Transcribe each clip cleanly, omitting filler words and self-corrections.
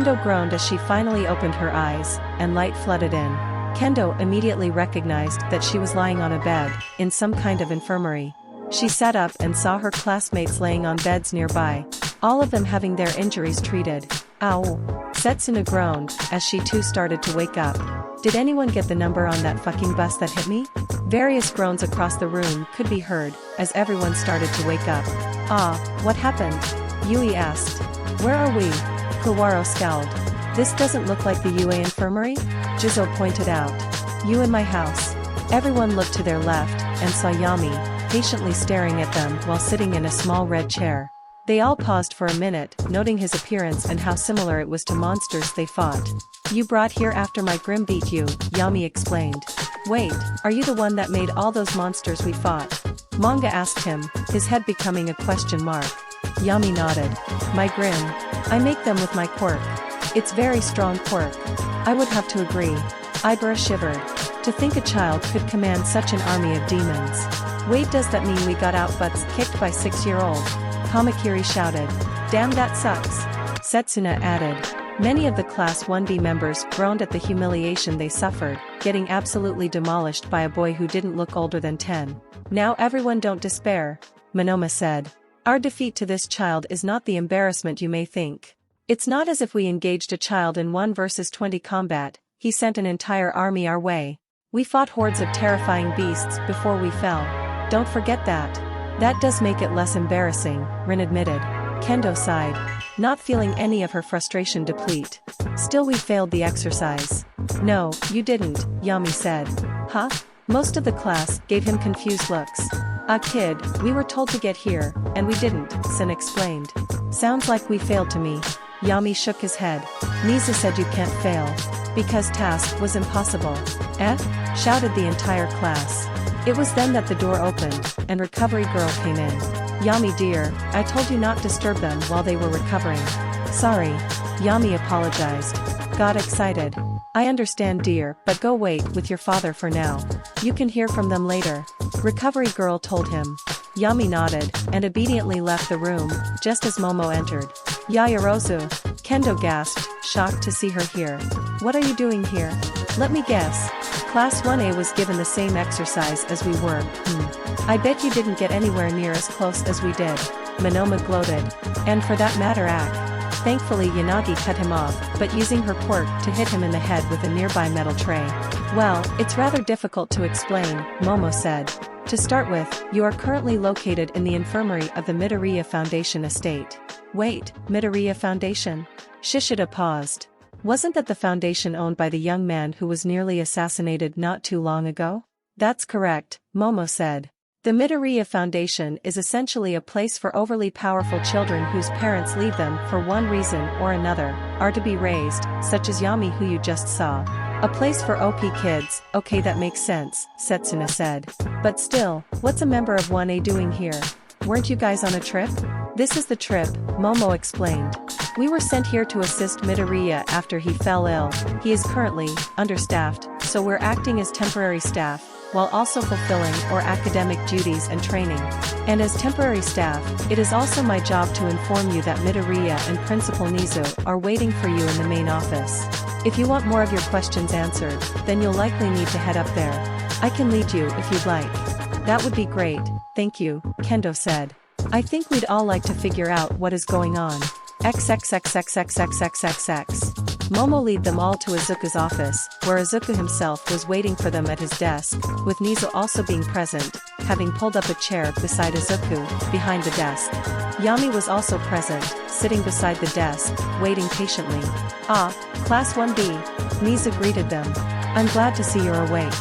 Kendo groaned as she finally opened her eyes, and light flooded in. Kendo immediately recognized that she was lying on a bed, in some kind of infirmary. She sat up and saw her classmates laying on beds nearby, all of them having their injuries treated. Ow! Setsuna groaned, as she too started to wake up. Did anyone get the number on that fucking bus that hit me? Various groans across the room could be heard, as everyone started to wake up. Ah, what happened? Yui asked. Where are we? Kawaro scowled. This doesn't look like the UA infirmary? Jizo pointed out. You in my house. Everyone looked to their left, and saw Yami, patiently staring at them while sitting in a small red chair. They all paused for a minute, noting his appearance and how similar it was to monsters they fought. You brought here after my Grim beat you, Yami explained. Wait, are you the one that made all those monsters we fought? Manga asked him, his head becoming a question mark. Yami nodded. My Grim. I make them with my quirk. It's very strong quirk. I would have to agree. Ibara shivered. To think a child could command such an army of demons. Wait, does that mean we got our butts kicked by 6-year-old? Kamakiri shouted. Damn, that sucks. Setsuna added. Many of the Class 1B members groaned at the humiliation they suffered, getting absolutely demolished by a boy who didn't look older than 10. Now everyone don't despair, Monoma said. Our defeat to this child is not the embarrassment you may think. It's not as if we engaged a child in 1 versus 20 combat, he sent an entire army our way. We fought hordes of terrifying beasts before we fell. Don't forget that. That does make it less embarrassing, Rin admitted. Kendo sighed, not feeling any of her frustration deplete. Still, we failed the exercise. No, you didn't, Yami said. Huh? Most of the class gave him confused looks. Kid, we were told to get here, and we didn't, Sin explained. Sounds like we failed to me. Yami shook his head. Nizu said you can't fail. Because task was impossible. Eh? Shouted the entire class. It was then that the door opened, and Recovery Girl came in. Yami dear, I told you not disturb them while they were recovering. Sorry. Yami apologized. Got excited. I understand dear, but go wait with your father for now. You can hear from them later. Recovery Girl told him. Yami nodded, and obediently left the room, just as Momo entered. Yayarozu. Kendo gasped, shocked to see her here. What are you doing here? Let me guess. Class 1A was given the same exercise as we were. I bet you didn't get anywhere near as close as we did. Monoma gloated. And for that matter Thankfully Yanagi cut him off, but using her quirk to hit him in the head with a nearby metal tray. Well, it's rather difficult to explain, Momo said. To start with, you are currently located in the infirmary of the Midoriya Foundation estate. Wait, Midoriya Foundation? Shishida paused. Wasn't that the foundation owned by the young man who was nearly assassinated not too long ago? That's correct, Momo said. The Midoriya Foundation is essentially a place for overly powerful children whose parents leave them for one reason or another, are to be raised, such as Yami who you just saw. A place for OP kids, okay, that makes sense, Setsuna said. But still, what's a member of 1A doing here? Weren't you guys on a trip? This is the trip, Momo explained. We were sent here to assist Midoriya after he fell ill. He is currently understaffed, so we're acting as temporary staff, while also fulfilling our academic duties and training. And as temporary staff, it is also my job to inform you that Midoriya and Principal Nizu are waiting for you in the main office. If you want more of your questions answered, then you'll likely need to head up there. I can lead you if you'd like. That would be great, thank you, Kendo said. I think we'd all like to figure out what is going on. XXXXXXXXX. Momo led them all to Izuku's office, where Izuku himself was waiting for them at his desk, with Nizu also being present, having pulled up a chair beside Izuku, behind the desk. Yami was also present, sitting beside the desk, waiting patiently. Ah, Class 1B. Nizu greeted them. I'm glad to see you're awake.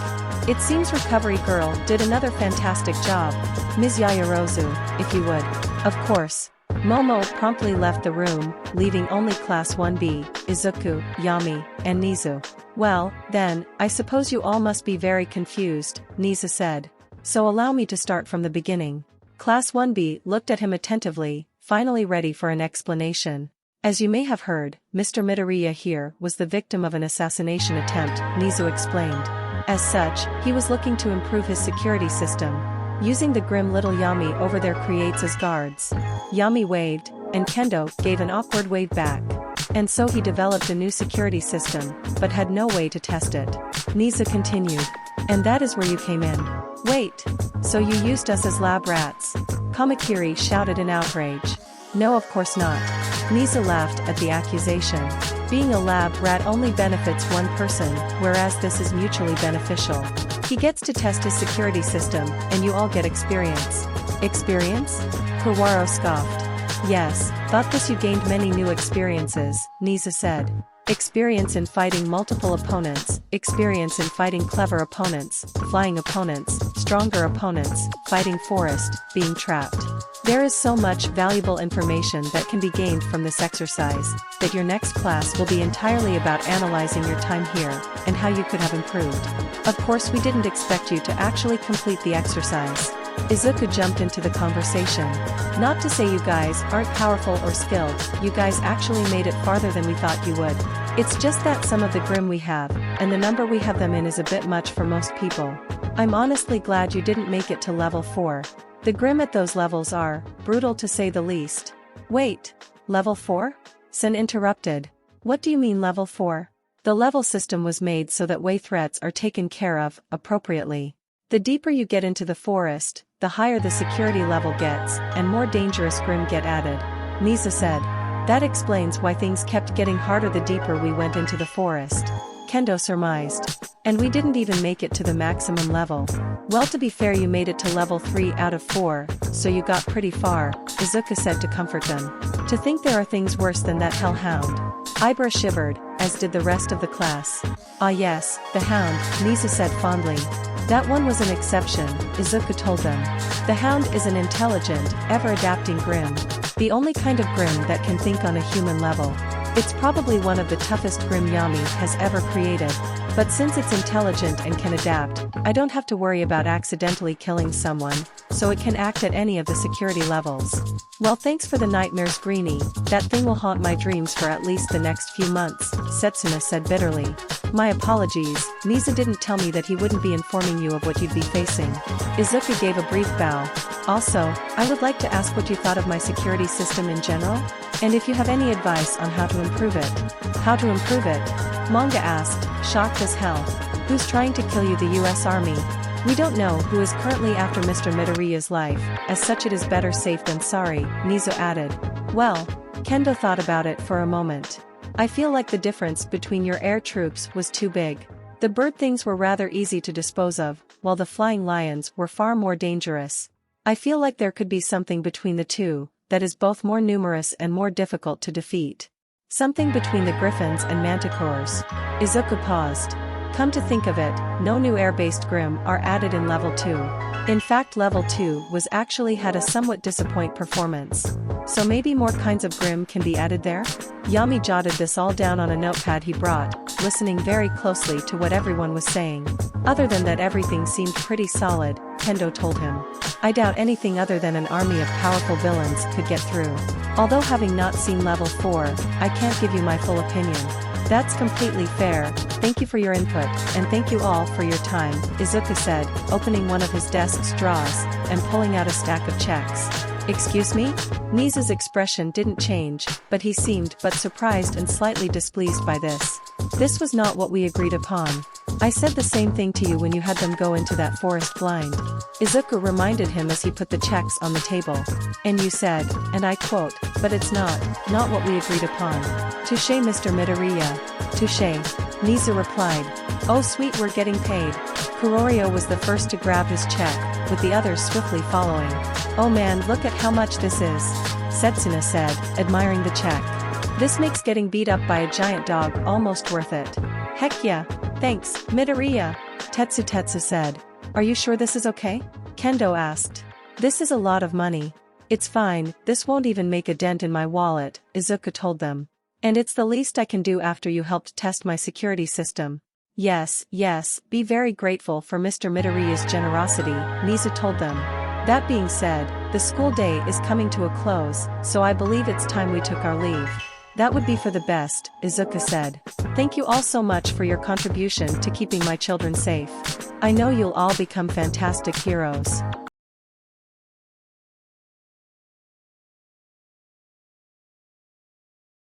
It seems Recovery Girl did another fantastic job. Ms. Yayarozu, if you would. Of course. Momo promptly left the room, leaving only Class 1B, Izuku, Yami, and Nizu. Well, then, I suppose you all must be very confused, Nizu said. So allow me to start from the beginning. Class 1B looked at him attentively, finally ready for an explanation. As you may have heard, Mr. Midoriya here was the victim of an assassination attempt, Nizu explained. As such, he was looking to improve his security system, using the grim little Yami over there creates as guards. Yami waved, and Kendo gave an awkward wave back. And so he developed a new security system, but had no way to test it. Nisa continued. And that is where you came in. Wait. So you used us as lab rats? Kamakiri shouted in outrage. No, of course not. Nisa laughed at the accusation. Being a lab rat only benefits one person, whereas this is mutually beneficial. He gets to test his security system, and you all get experience. Experience? Kawaro scoffed. Yes, thought this you gained many new experiences, Nisa said. Experience in fighting multiple opponents, experience in fighting clever opponents, flying opponents, stronger opponents, fighting forest, being trapped. There is so much valuable information that can be gained from this exercise, that your next class will be entirely about analyzing your time here, and how you could have improved. Of course, we didn't expect you to actually complete the exercise. Izuku jumped into the conversation. Not to say you guys aren't powerful or skilled, you guys actually made it farther than we thought you would. It's just that some of the Grim we have, and the number we have them in is a bit much for most people. I'm honestly glad you didn't make it to level 4. The Grim at those levels are brutal to say the least. Wait, level 4? Sen interrupted. What do you mean level 4? The level system was made so that way threats are taken care of appropriately. The deeper you get into the forest, the higher the security level gets, and more dangerous Grim get added. Nisa said. That explains why things kept getting harder the deeper we went into the forest. Kendo surmised. And we didn't even make it to the maximum level. Well, to be fair, you made it to level 3 out of 4, so you got pretty far, Izuku said to comfort them. To think there are things worse than that hellhound. Ibra shivered, as did the rest of the class. Ah yes, the hound, Nisa said fondly. That one was an exception, Izuku told them. The hound is an intelligent, ever-adapting Grim. The only kind of Grim that can think on a human level. It's probably one of the toughest Grim Yami has ever created. But since it's intelligent and can adapt, I don't have to worry about accidentally killing someone, so it can act at any of the security levels. Well, thanks for the nightmares, Greenie. That thing will haunt my dreams for at least the next few months, Setsuna said bitterly. My apologies, Nisa didn't tell me that he wouldn't be informing you of what you'd be facing. Izuku gave a brief bow. Also, I would like to ask what you thought of my security system in general? And if you have any advice on how to improve it. How to improve it? Manga asked, shocked as hell. Who's trying to kill you? The US Army? We don't know who is currently after Mr. Midoriya's life, as such it is better safe than sorry, Nizo added. Well, Kendo thought about it for a moment. I feel like the difference between your air troops was too big. The bird things were rather easy to dispose of, while the flying lions were far more dangerous. I feel like there could be something between the two, that is both more numerous and more difficult to defeat. Something between the griffins and manticores. Izuku paused. Come to think of it, no new air-based Grim are added in level 2. In fact, level 2 was actually had a somewhat disappointing performance. So maybe more kinds of Grim can be added there? Yami jotted this all down on a notepad he brought, listening very closely to what everyone was saying. Other than that, everything seemed pretty solid, Kendo told him. I doubt anything other than an army of powerful villains could get through. Although having not seen level 4, I can't give you my full opinion. That's completely fair, thank you for your input, and thank you all for your time, Izuku said, opening one of his desk's drawers, and pulling out a stack of checks. Excuse me? Nisa's expression didn't change, but he seemed but surprised and slightly displeased by this. This was not what we agreed upon. I said the same thing to you when you had them go into that forest blind. Izuku reminded him as he put the checks on the table. And you said, and I quote, but it's not what we agreed upon. Touché, Mr. Midoriya. Touché. Nisa replied. Oh sweet, we're getting paid. Kurorio was the first to grab his check, with the others swiftly following. Oh man, look at how much this is, Setsuna said, admiring the check. This makes getting beat up by a giant dog almost worth it. Heck yeah, thanks, Midoriya, Tetsu said. Are you sure this is okay? Kendo asked. This is a lot of money. It's fine, this won't even make a dent in my wallet, Izuku told them. And it's the least I can do after you helped test my security system. Yes, be very grateful for Mr. Midoriya's generosity, Nisa told them. That being said, the school day is coming to a close, so I believe it's time we took our leave. That would be for the best, Izuku said. Thank you all so much for your contribution to keeping my children safe. I know you'll all become fantastic heroes.